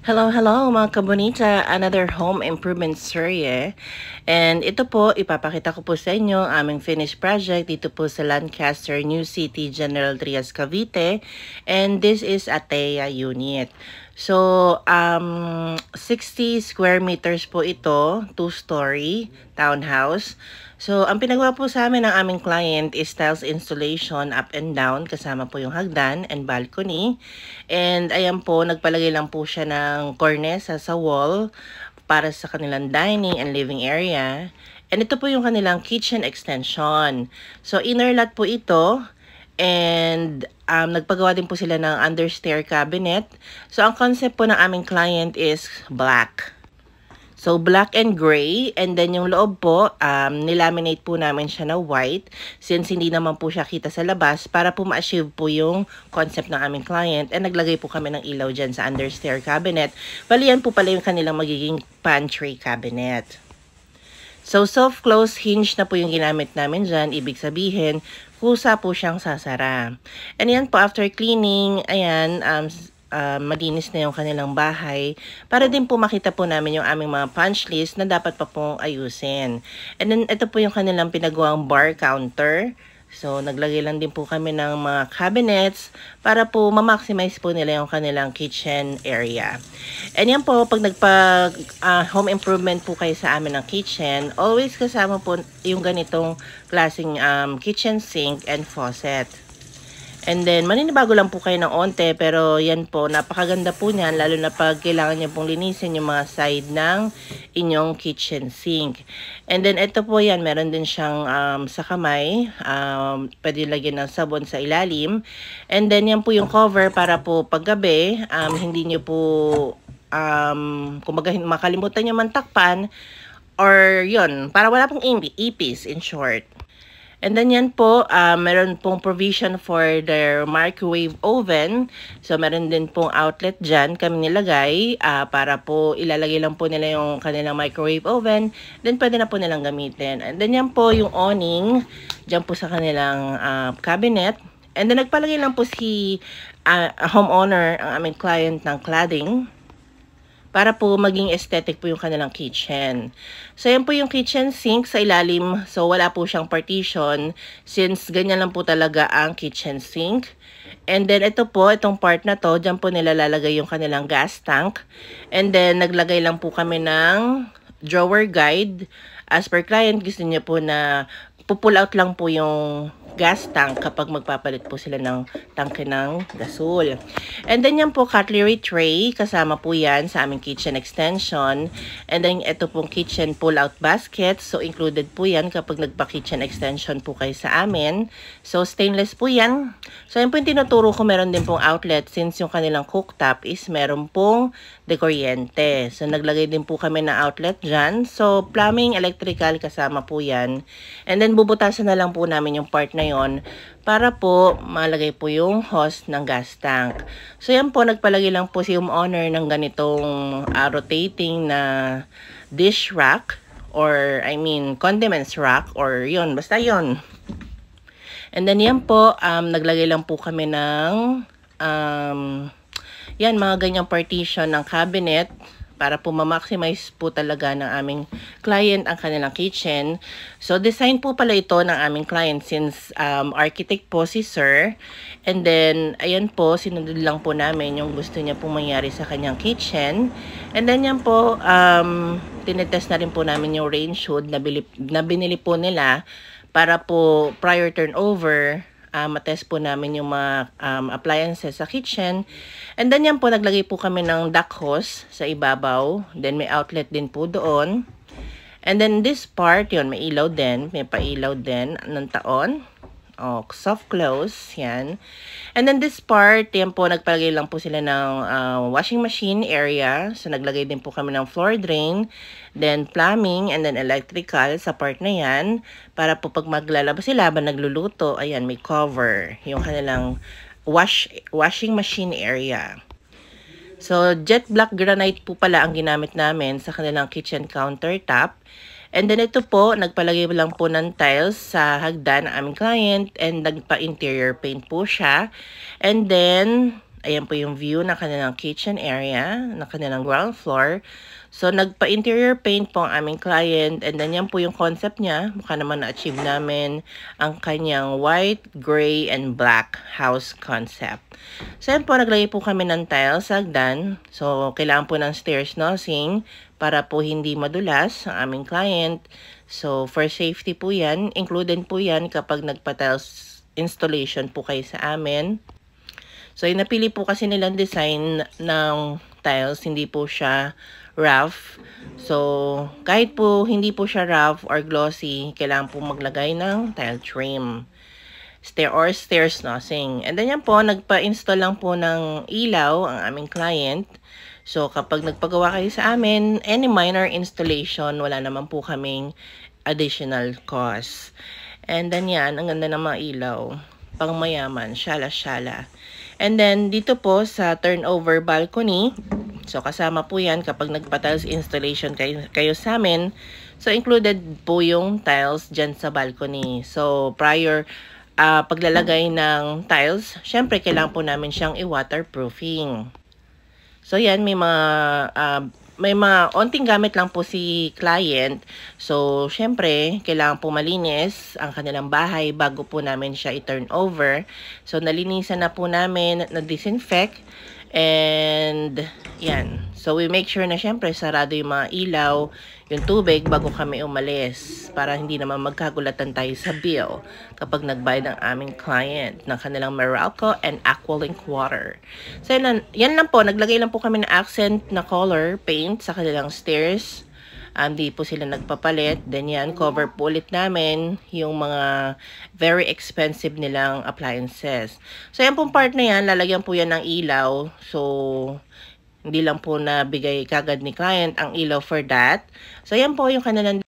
Hello, hello mga kabonita! Another home improvement serye. And ito po, ipapakita ko po sa inyo ang aming finished project dito po sa Lancaster, New City, General Trias, Cavite. And this is Atea unit. So, 60 square meters po ito, 2-story townhouse. So, ang pinagawa po sa amin ng aming client is tiles installation up and down, kasama po yung hagdan and balcony. And ayan po, nagpalagay lang po siya ng cornesa sa wall para sa kanilang dining and living area. And ito po yung kanilang kitchen extension. So, inner lot po ito. And nagpagawa din po sila ng understair cabinet. So, ang concept po ng aming client is black. So, black and gray. And then, yung loob po, nilaminate po namin siya na white. Since hindi naman po siya kita sa labas, para po ma-achieve po yung concept ng aming client. And naglagay po kami ng ilaw dyan sa understair cabinet. Bali, yan po pala yung kanilang magiging pantry cabinet. So, soft close hinge na po yung ginamit namin dyan. Ibig sabihin, kusa po siyang sasara. And yan po, after cleaning, ayan, malinis na yung kanilang bahay para din po makita po namin yung aming mga punch list na dapat pa pong ayusin. And then, ito po yung kanilang pinagawang bar counter. So, naglagay lang din po kami ng mga cabinets para po ma-maximize po nila yung kanilang kitchen area. And yan po, pag home improvement po kayo sa amin ng kitchen, always kasama po yung ganitong klaseng kitchen sink and faucet. And then, maninibago lang po kayo ng onte, pero yan po, napakaganda po niyan, lalo na pag kailangan niyo pong linisin yung mga side ng inyong kitchen sink. And then, ito po yan, meron din siyang sa kamay, pwede lagyan ng sabon sa ilalim. And then, yan po yung cover para po paggabi, hindi niyo po, kumbaga makalimutan niyo man takpan, or yun, para wala pong ipis, in short. And then yan po, meron pong provision for their microwave oven. So, meron din pong outlet dyan kami nilagay para po ilalagay lang po nila yung kanilang microwave oven. Then, pwede na po nilang gamitin. And then yan po yung awning dyan po sa kanilang cabinet. And then, nagpalagay lang po si homeowner, ang aming client, ng cladding para po maging aesthetic po yung kanilang kitchen. So, yan po yung kitchen sink sa ilalim. So, wala po siyang partition since ganyan lang po talaga ang kitchen sink. And then, ito po, itong part na to, dyan po nila lalagay yung kanilang gas tank. And then, naglagay lang po kami ng drawer guide. As per client, gusto niya po na pull out lang po yung gas tank kapag magpapalit po sila ng tangke ng gasol. And then yan po, cutlery tray, kasama po yan sa aming kitchen extension. And then ito pong kitchen pull-out basket. So, included po yan kapag nagpa-kitchen extension po kayo sa amin. So, stainless po yan. So, yan po yung tinuturo ko, meron din pong outlet since yung kanilang cooktop is meron pong dekuryente. So, naglagay din po kami ng outlet dyan. So, plumbing, electrical, kasama po yan. And then, bubutasan na lang po namin yung part na yon para po malagay po yung hose ng gas tank. So, yan po, nagpalagay lang po si homeowner ng ganitong rotating na dish rack or, condiments rack or yon basta yon. And then, yan po, naglagay lang po kami ng yan, mga ganyang partition ng cabinet para po ma-maximize po talaga ng aming client ang kanilang kitchen. So, design po pala ito ng aming client since architect po si sir. And then, ayan po, sinunod lang po namin yung gusto niya pong mangyari sa kanyang kitchen. And then, yan po, tinetest na rin po namin yung range hood na binili po nila para po prior turnover, matest po namin yung mga appliances sa kitchen. And then yan po, naglagay po kami ng duct hose sa ibabaw. Then may outlet din po doon. And then this part, yun, may ilaw din. May pailaw din ng taon. Oh, soft close, yan. And then this part, yan po, nagpalagay lang po sila ng washing machine area. So, naglagay din po kami ng floor drain. Then, plumbing and then electrical sa part na yan. Para po pag maglalabas sila, ba nagluluto, ayan, may cover. Yung kanilang washing machine area. So, jet black granite po pala ang ginamit namin sa kanilang kitchen countertop. And then ito po, nagpalagay lang po ng tiles sa hagdan ng aming client and nagpa-interior paint po siya. And then, Ayan po yung view ng kanilang kitchen area, ng kanilang ground floor. So, nagpa-interior paint po ang aming client, and then yan po yung concept niya. Mukha naman na-achieve namin ang kanyang white, gray, and black house concept. So, yan po, naglagay po kami ng tiles sa hagdan. So, kailangan po ng stairs nosing para po hindi madulas ang aming client. So, for safety po yan, included po yan kapag nagpa-tiles installation po kayo sa amin. So, yung napili po kasi nilang design ng tiles, hindi po siya rough. So, kahit po hindi po siya rough or glossy, kailangan po maglagay ng tile trim. Stairs nosing. And then yan po, nagpa-install lang po ng ilaw ang aming client. So, kapag nagpagawa kayo sa amin, any minor installation, wala naman po kaming additional cost. And then yan, ang ganda ng mga ilaw. Pang mayaman, syala-syala. And then, dito po sa turnover balcony, so kasama po yan kapag nagpa-tiles installation kayo sa amin. So, included po yung tiles dyan sa balcony. So, prior paglalagay ng tiles, syempre kailangan po namin siyang i-waterproofing. So, yan, may mga onting gamit lang po si client. So, syempre, kailangan po malinis ang kanilang bahay bago po namin siya i-turn over. So, nalinisan na po namin, na-disinfect. And, yan. So, we make sure na syempre, sarado yung mga ilaw, yung tubig bago kami umalis. Para hindi naman magkagulatan tayo sa bill kapag nagbayad ang aming client ng kanilang Meralco and Aqualink water. So, yan lang po. Naglagay lang po kami ng accent na color paint sa kanilang stairs. Di po sila nagpapalit. Then yan, cover po ulit namin yung mga very expensive nilang appliances. So, yan pong part na yan, lalagyan po yan ng ilaw. So, hindi lang po nabigay kagad ni client ang ilaw for that. So, yan po yung kanilang